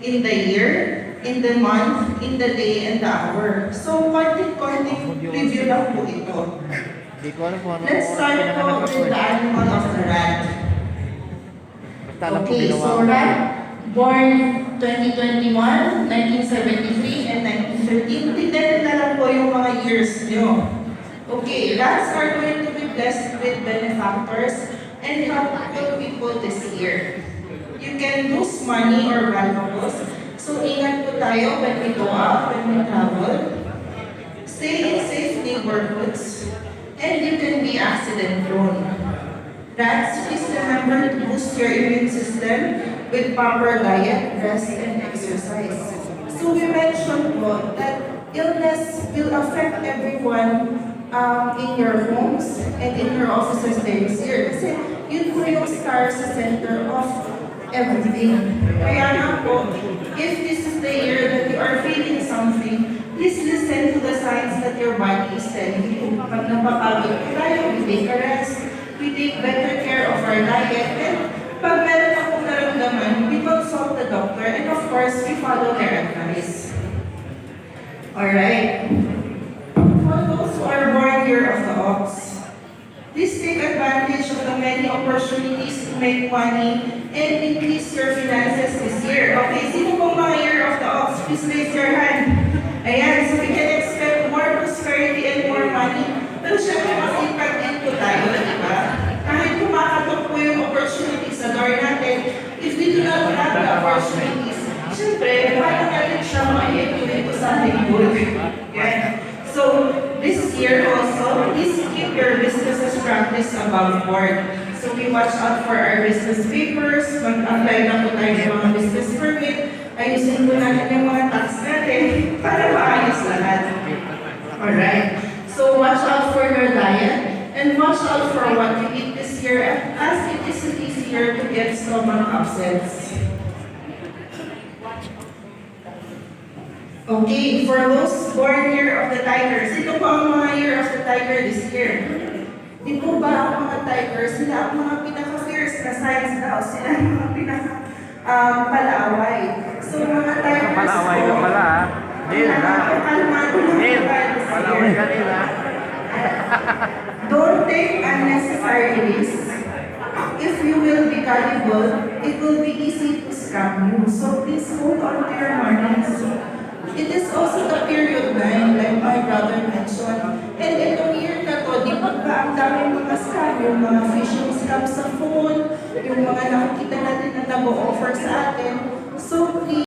in the year, in the month, in the day, and the hour. So, konting review lang po ito. Let's start po with the animal of the rat. Okay, so rat, born 2021, 1973, and 1913. Tignan na lang po yung mga years nyo. Okay, rats are going to be blessed with benefactors and help people this year. You can lose money or valuables. So, ingat po tayo when we go out, when we travel. Stay in safe neighborhoods. And you can be accident prone. Rats, please remember to boost your immune system with proper diet, rest, and exercise. So we mentioned po that illness will affect everyone in your homes and in your offices this year. Kasi yun po yung star sa center of everything. Kaya nga po, if this is the year that you are feeling something, please listen to the signs that your body is telling you. Pag napapagod tayo, we take a rest, we take better care of our diet, and pag meron akong naramdaman, we consult the doctor, and of course, we follow their advice. Alright. For those who are born year of the ox, please take advantage of the many opportunities to make money and increase your finances this year. Okay, sino pong mga year of the ox? Please raise your hand. Ayan, so we can expect more prosperity and more money. Pero syempre, masipag din po tayo, di ba? Kahit kumakatok po yung opportunity sa door natin, if we do not have the opportunities, syempre, parang natin siya ma-equate sa ating good. Yan. So, this year also, please keep your businesses practice above board. So, we watch out for our business papers, mag-apply na po tayo ng mga business permit, ayusin po natin yung mga tax natin para maayos lahat. Alright. So, watch out for your diet and watch out for what you eat this year as it is easier to get stomach upsets. Okay, for those born year of the tiger, sino po ang mga year of the tiger this year? Di po ba ang mga tiger, sila ang mga pinaka-fierce na signs daw, sila ang mga pinaka-palaaway. So mga tigers po, palaaway ka pala ha? kalmado lang Palaaway ka nila. Don't take unnecessary risks. If you will be gullible, it will be easy to scam you. So please hold on to your money. It is also the period 9, like my brother mentioned. And itong year na to, di ba ang daming mga scam, yung mga phishing scam sa phone, yung mga nakikita natin na nag-o-offer sa atin. So please,